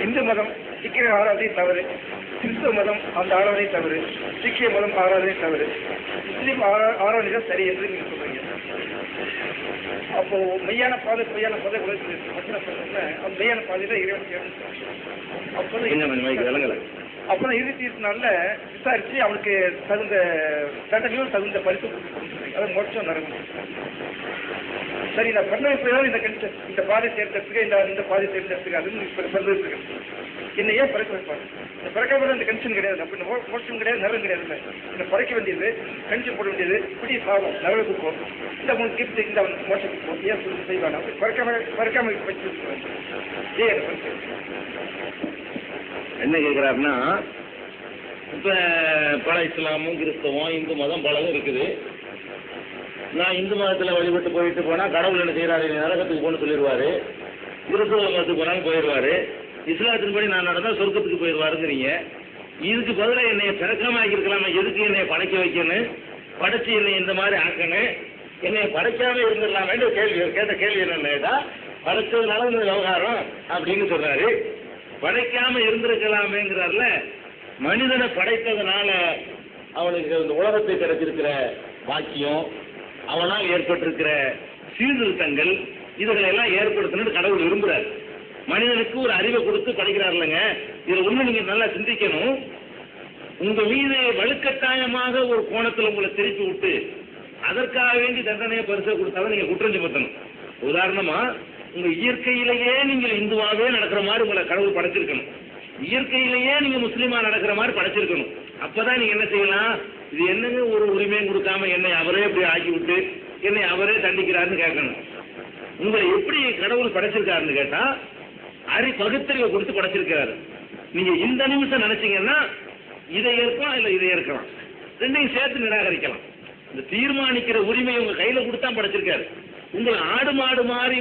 இந்து மதம் சிக்கிய ஆராதனை தவறு, கிறிஸ்துவ மதம் அந்த ஆராதனை தவறு, சீக்கிய மதம் ஆராதனை தவறு, முஸ்லீம் ஆராதனை தான் சரி என்று நீங்க சொல்றீங்க. அப்போ மெய்யான பாதை பொய்யான பாதை அந்த மெய்யான பாதையில இறைவன் அப்பதான் இறுதி தீர்ப்பினால விசாரிச்சு அவனுக்கு தகுந்த தண்டனையும் தகுந்த பரிசு அதை மோட்சம் நரகம். சரி, நான் பண்ண இந்த பாதை தேர்ந்தெடுத்துக்க இந்த பாதை தேர்ந்தெடுத்துக்க அதுன்னு சொல்லிருக்கு. என்ன ஏன் பறக்க வைப்பாங்க? இந்த பறக்க வேண்டிய இந்த கண்டிஷன் கிடையாது, அப்ப மோட்சம் கிடையாது, நரகம் கிடையாது. இந்த பறக்க வேண்டியது கண்டிஷன் போட வேண்டியது இப்படி சாகும், நரகத்துக்கு போகும், இந்த மூணு கிஃப்ட் இந்த மோட்சத்துக்கு போகும். ஏன் சொல்லி செய்வாங்க? பறக்காம வச்சு ஏன் என்ன கேட்கிறாருன்னா, இப்ப பல இஸ்லாமும் கிறிஸ்தவம் இந்து மதம் பலதும் இருக்குது. நான் இந்து மதத்துல வழிபட்டு போயிட்டு போனா கடவுள் என்ன செய்யறாரு, நரகத்துக்கு போன்னு சொல்லிடுவாரு. கிறிஸ்தவ மதத்துக்கு போனாலும் போயிடுவாரு. இஸ்லாத்தின்படி நான் நடந்தா சொர்க்கத்துக்கு போயிடுவாருங்கிறீங்க. இதுக்கு பதிலாக என்னைய பிறக்காம ஆக்கியிருக்கலாமா? எதுக்கு என்னைய படைக்க வைக்கணும், படைச்சு என்னை இந்த மாதிரி ஆக்கணும், என்னைய படைக்காம இருந்துடலாமே கேட்ட கேள்வி என்னன்னா, படைச்சதுனால இந்த விவகாரம் அப்படின்னு சொல்றாரு. படைக்காம இருந்திருக்கலாமேங்கிறார்ல. மனிதனை படைத்ததுனால அவனுக்கு இந்த உலகத்தை கிடைச்சிருக்கிற பாக்கியம், அவனால் ஏற்பட்டிருக்கிற சீர்திருத்தங்கள், இதுகளை எல்லாம் ஏற்படுத்தணும்னு கடவுள் விரும்புறாரு. மனிதனுக்கு ஒரு அறிவை கொடுத்து படைக்கிறார் இல்லைங்க. இதுல ஒண்ணு நீங்க நல்லா சிந்திக்கணும். உங்க மீது வலுக்கட்டாயமாக ஒரு கோணத்துல உங்களை திருப்பி விட்டு அதற்காக வேண்டி தண்டனையை பரிசை கொடுத்தாலும் நீங்க குற்றம் சுமத்தணும். உதாரணமா, உங்க இயற்கையிலேயே நீங்கள் இந்துவாவே நடக்கிற மாதிரி உங்களை கடவுள் படைச்சிருக்கணும். இயற்கையிலேயே நீங்க முஸ்லீமா நடக்கிற மாதிரி படைச்சிருக்கணும். அப்பதான் நீங்க என்ன செய்யலாம், இது என்னங்க ஒரு உரிமையும் கொடுக்காம என்னை அவரே இப்படி ஆக்கி விட்டு என்னை அவரே தண்டிக்கிறாருன்னு கேட்கணும். உங்களை எப்படி கடவுள் படைச்சிருக்காருன்னு கேட்டா பகுத்தறிவை கொடுத்து படைச்சிருக்கிறாரு. நீங்க இந்த நிமிஷம் நினைச்சீங்கன்னா இதை ஏற்கலாம் இல்ல இதை ஏற்கலாம், ரெண்டையும் சேர்த்து நிராகரிக்கலாம். இந்த தீர்மானிக்கிற உரிமையை உங்க கையில கொடுத்தா படைச்சிருக்காரு. உங்களை ஆடு மாடு மாதிரி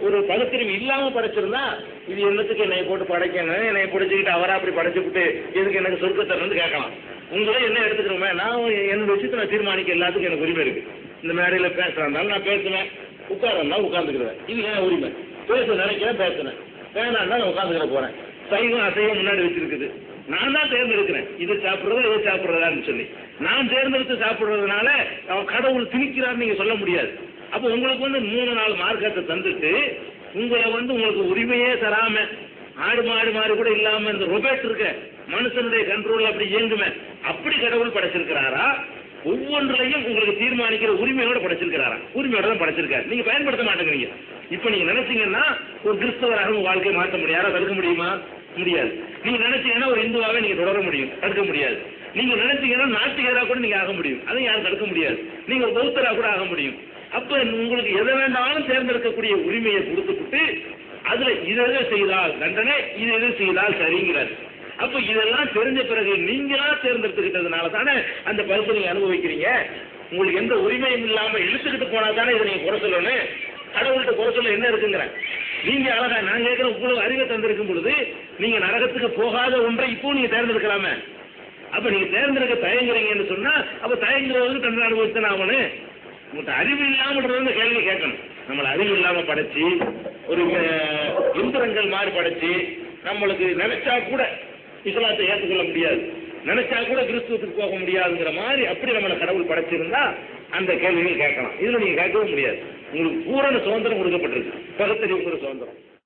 ஒரு பகுத்தறிவு இல்லாம படைச்சிருந்தா இது என்னத்துக்கு என்னை போட்டு படைக்கணும், என்னை பிடிச்சிக்கிட்டு அவரா அப்படி படைச்சுக்கிட்டு எதுக்கு எனக்கு சொர்க்கத்தரன்னு கேட்கலாம். உங்களே என்ன எடுத்துக்கிறோமே, நான் என்னோட விஷயத்தை நான் தீர்மானிக்க எல்லாத்துக்கும் எனக்கு உரிமை இருக்கு. இந்த மேடையில பேசுறாருந்தாலும் நான் பேசுவேன், உட்காரந்தாலும் உட்காந்துக்கிறேன், இது ஏன் உரிமை. பேச நினைக்கிறேன், பேசுறேன், வேணான்னா நான் உட்காந்துக்கிற போறேன். சைவம் அசைவம் முன்னாடி வச்சிருக்குது, நான் தான் தேர்ந்தெடுக்கிறேன் இதை சாப்பிட்றதா இதை சாப்பிட்றதான்னு சொல்லி. நான் தேர்ந்தெடுத்து சாப்பிட்றதுனால அவன் கடவுள் திணிக்கிறான்னு நீங்க சொல்ல முடியாது. அப்போ உங்களுக்கு 3-4 மார்க்கத்தை தந்துட்டு உங்களை உங்களுக்கு உரிமையே தராம ஆடு மாடு மாதிரி கூட இல்லாம இந்த ரொபோட் இருக்க மனுஷனுடைய கண்ட்ரோல் அப்படி இயங்குமே, அப்படி கடவுள் படைச்சிருக்கிறாரா? ஒவ்வொன்றையும் உங்களுக்கு தீர்மானிக்கிற உரிமையோட படைச்சிருக்கிறாரா? உரிமையோட தான் படைச்சிருக்காரு. நீங்க பயன்படுத்த மாட்டேங்கிறீங்க. இப்ப நீங்க நினைச்சீங்கன்னா ஒரு கிறிஸ்தவராக உங்க வாழ்க்கையை மாற்ற முடியும், யாரா தடுக்க முடியுமா? முடியாது. நீங்க நினைச்சீங்கன்னா ஒரு இந்துவாவே நீங்க தொடர முடியும், தடுக்க முடியாது. நீங்க நினைச்சீங்கன்னா நாத்திகரா கூட நீங்க ஆக முடியும், அதையும் யாரும் தடுக்க முடியாது. நீங்க ஒரு பௌத்தரா கூட ஆக முடியும். அப்ப உங்களுக்கு எதை வேண்டாலும் தேர்ந்தெடுக்கக்கூடிய உரிமையை கொடுத்துட்டு அதுல இதை செய்தால் தண்டனை, இதை செய்தால் சரிங்கிறார். அப்ப இதெல்லாம் தெரிஞ்ச பிறகு நீங்களா தேர்ந்தெடுத்துக்கிட்டதுனால தானே அந்த பரிசு நீங்க அனுபவிக்கிறீங்க. உங்களுக்கு எந்த உரிமையும் இல்லாம இழுத்துக்கிட்டு போனா தானே இதை நீங்க குறை சொல்லணும். கடவுள்கிட்ட குறை சொல்ல என்ன இருக்குங்கிற நீங்க அழகா நான் கேட்கிற உங்களுக்கு அறிவை தந்திருக்கும் பொழுது நீங்க நரகத்துக்கு போகாத ஒன்றை இப்போ நீங்க தேர்ந்தெடுக்கலாமே. அப்ப நீங்க தேர்ந்தெடுக்க தயங்குறீங்கன்னு சொன்னா அப்ப தயங்குறவங்க தண்டனை அனுபவித்தானே ஆகணும். உங்கள்கிட்ட அறிவு இல்லாம கேள்வி கேட்கணும். நம்மளை அறிவு இல்லாம படைச்சு ஒரு இந்திரங்கள் மாதிரி படைச்சு நம்மளுக்கு நினைச்சா கூட இஸ்லாத்தை ஏற்றுக்கொள்ள முடியாது, நினைச்சா கூட கிறிஸ்துவத்துக்கு போக முடியாதுங்கிற மாதிரி அப்படி நம்மளை கடவுள் படைச்சிருந்தா அந்த கேள்விகள் கேட்கலாம். இதுல நீங்க கேட்கவும் முடியாது. உங்களுக்கு பூரண சுதந்திரம் கொடுக்கப்பட்டிருக்கு, பகுத்தறிவுங்கிற சுதந்திரம்.